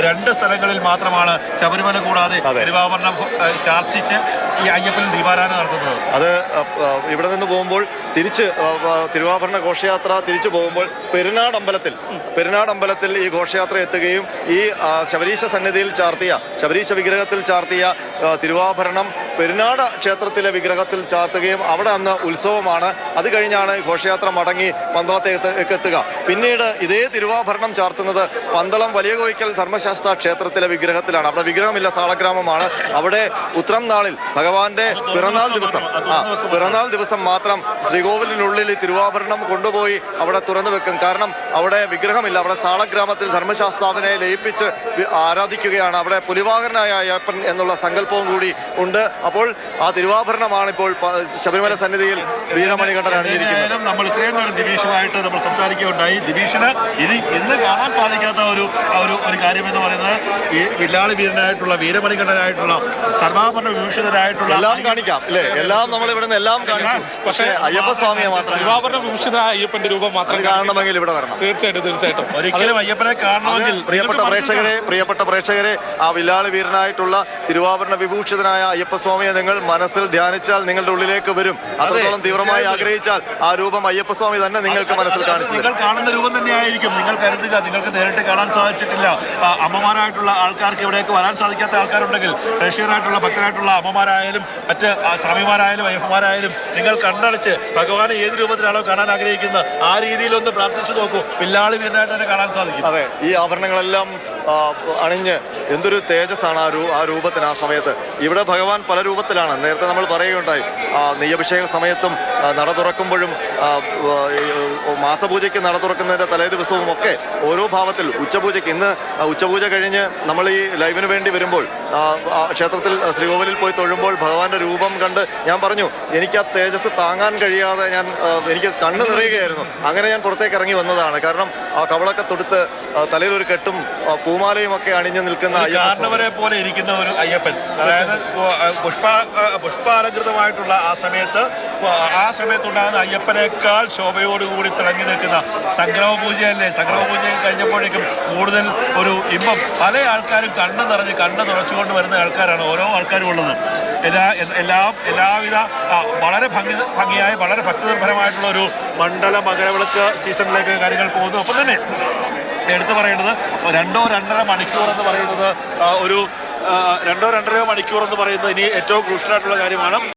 2 സ്ഥലങ്ങളിൽ മാത്രമാണ് ശബരിമല കൂടാതെ തിരുവാഭരണം ചാർത്തിച്ച് ഈ അയ്യപ്പൻ ദീപാരാധന നടത്തുന്നത്. അത് ഇവിടെ നിന്ന് പോകുമ്പോൾ തിരിച്ച് തിരുവാഭരണ ഘോഷയാത്ര തിരിച്ചു പോകുമ്പോൾ പെരുന്നാടമ്പലത്തിൽ ഈ ഘോഷയാത്ര എത്തുകയും ഈ ശബരീശ സന്നിധിയിൽ ചാർത്തിയ ശബരീശ വിഗ്രഹത്തിൽ ചാർത്തിയ തിരുവാഭരണം പെരുന്നാട് ക്ഷേത്രത്തിലെ വിഗ്രഹത്തിൽ ചാർത്തുകയും അവിടെ അന്ന് ഉത്സവമാണ്. അത് കഴിഞ്ഞാണ് ഘോഷയാത്ര മടങ്ങി പന്തളത്തേക്ക് എത്തുക. പിന്നീട് ഇതേ തിരുവാഭരണം ചാർത്തുന്നത് പന്തളം വലിയ കോയിക്കൽ ധർമ്മശാസ്ത്ര ക്ഷേത്രത്തിലെ വിഗ്രഹത്തിലാണ്. അവിടെ വിഗ്രഹമില്ല, താളഗ്രാമമാണ്. അവിടെ ഉത്രം നാളിൽ ഭഗവാന്റെ പിറന്നാൾ ദിവസം മാത്രം ശ്രീകോവിലിനുള്ളിൽ തിരുവാഭരണം കൊണ്ടുപോയി അവിടെ തുറന്നു വെക്കും. കാരണം അവിടെ വിഗ്രഹമില്ല. അവിടെ താളഗ്രാമത്തിൽ ധർമ്മശാസ്താവിനെ ലയിപ്പിച്ച് ആരാധിക്കുകയാണ്. അവിടെ പുലിവാഹനായ അയ്യപ്പൻ എന്നുള്ള സങ്കല്പവും കൂടി ഉണ്ട്. അപ്പോൾ ആ തിരുവാഭരണമാണ് ഇപ്പോൾ ശബരിമല സന്നിധിയിൽ വീരമണികണ്ഠൻ അണിഞ്ഞിരിക്കുന്നത്. നമ്മൾ ഇത്രയും നേരം ദിബീഷുമായിട്ട് നമ്മൾ സംസാരിക്കുകയുണ്ടായി. ദിബീഷിന് ഇന്ന് കാണാൻ സാധിക്കാത്ത ഒരു കാര്യം എന്ന് പറയുന്നത് ഈ വില്ലാളി വീരനായിട്ടുള്ള വീരമണികണ്ഠനായിട്ടുള്ള സർവാഭരണ വിഭൂഷിതരായിട്ടുള്ള എല്ലാം കാണിക്കാം അല്ലേ? എല്ലാം നമ്മൾ ഇവിടെ നിന്ന് എല്ലാം കാണിക്കാം. പക്ഷേ അയ്യപ്പസ്വാമിയെ മാത്രം സർവാഭരണ വിഭൂഷിത അയ്യപ്പന്റെ രൂപം മാത്രം കാണണമെങ്കിൽ ഇവിടെ വരണം. തീർച്ചയായിട്ടും ഒരിക്കലും അയ്യപ്പനെ കാണണമെങ്കിൽ പ്രിയപ്പെട്ട പ്രേക്ഷകരെ ആ വില്ലാളി വീരനായിട്ടുള്ള തിരുവാഭരണ വിഭൂഷിതനായ അയ്യപ്പസ്വാമിയെ നിങ്ങൾ മനസ്സിൽ ധ്യാനിച്ചാൽ നിങ്ങളുടെ ഉള്ളിലേക്ക് വരും. അത്രത്തോളം തീവ്രമായി ആഗ്രഹിച്ചാൽ ആ രൂപം അയ്യപ്പസ്വാമി തന്നെ നിങ്ങൾക്ക് മനസ്സിൽ കാണിക്കും. നിങ്ങൾ കാണുന്ന രൂപം തന്നെയായിരിക്കും. നിങ്ങൾ കരുതുക, നിങ്ങൾക്ക് നേരിട്ട് കാണാൻ സാധിച്ചിട്ടില്ല, അമ്മമാരായിട്ടുള്ള ആൾക്കാർക്ക് ഇവിടേക്ക് വരാൻ സാധിക്കാത്ത ആൾക്കാരുണ്ടെങ്കിൽ പ്രേക്ഷകരായിട്ടുള്ള ഭക്തരായിട്ടുള്ള അമ്മമാരായാലും മറ്റ് സ്വാമിമാരായാലും അയ്യപ്പന്മാരായാലും നിങ്ങൾ കണ്ണടച്ച് ഭഗവാനെ ഏത് രൂപത്തിലാണോ കാണാൻ ആഗ്രഹിക്കുന്നത് ആ രീതിയിലൊന്ന് പ്രാർത്ഥിച്ചു നോക്കൂ. വില്ലാളി വീരനായിട്ട് തന്നെ കാണാൻ സാധിക്കും. അതെ, ഈ ആഭരണങ്ങളെല്ലാം അണിഞ്ഞ് എന്തൊരു തേജസ്സാണ് ആ രൂപത്തിന്. ആ സമയത്ത് ഇവിടെ ഭഗവാൻ പല രൂപത്തിലാണ്. നേരത്തെ നമ്മൾ പറയുകയുണ്ടായി, നെയ്യഭിഷേക സമയത്തും നട തുറക്കുമ്പോഴും മാസപൂജയ്ക്ക് നട തുറക്കുന്നതിന്റെ തലേ ദിവസവും ഒക്കെ ഓരോ ഭാവത്തിൽ ഉച്ചപൂജയ്ക്ക് ഇന്ന് ഉച്ചപൂജ കഴിഞ്ഞ് നമ്മൾ ഈ ലൈവിന് വേണ്ടി വരുമ്പോൾ ക്ഷേത്രത്തിൽ ശ്രീകോവിലിൽ പോയി തൊഴുമ്പോൾ ഭഗവാന്റെ രൂപം കണ്ട് ഞാൻ പറഞ്ഞു, എനിക്ക് ആ തേജസ് താങ്ങാൻ കഴിയാതെ എനിക്ക് കണ്ണ് നിറയുകയായിരുന്നു. അങ്ങനെ ഞാൻ പുറത്തേക്ക് ഇറങ്ങി വന്നതാണ്. കാരണം ആ കവളൊക്കെ തൊടുത്ത് തലയിൽ ഒരു കെട്ടും പൂമാലയും ഒക്കെ അണിഞ്ഞു നിൽക്കുന്ന കാരണവരെ പോലെ ഇരിക്കുന്ന ഒരു അയ്യപ്പൻ, അതായത് പുഷ്പാലങ്കൃതമായിട്ടുള്ള ആ സമയത്തുണ്ടാകുന്ന അയ്യപ്പനേക്കാൾ ശോഭയോടുകൂടി തിളങ്ങി നിൽക്കുന്ന സംക്രമ പൂജയല്ലേ. സംക്രമ പൂജ കഴിഞ്ഞപ്പോഴേക്കും കൂടുതൽ ഒരു ഇമ്പം പല ആൾക്കാരും കണ്ണ് നിറഞ്ഞ് കണ്ണ് തുറച്ചുകൊണ്ട് വരുന്ന ആൾക്കാരാണ് ഓരോ ആൾക്കാരും ഉള്ളത്. എല്ലാവിധ വളരെ ഭംഗിയായി വളരെ ഭക്തിനിർഭരമായിട്ടുള്ള ഒരു മണ്ഡല മകരവിളക്ക് സീസണിലേക്ക് കാര്യങ്ങൾ പോകുന്നു. ഒപ്പം തന്നെ എടുത്തു പറയേണ്ടത് 2-2.5 മണിക്കൂർ എന്ന് പറയുന്നത് 2-2.5 മണിക്കൂർ എന്ന് പറയുന്നത് ഇനി ഏറ്റവും ക്രൂഷ്യലായിട്ടുള്ള കാര്യമാണ്.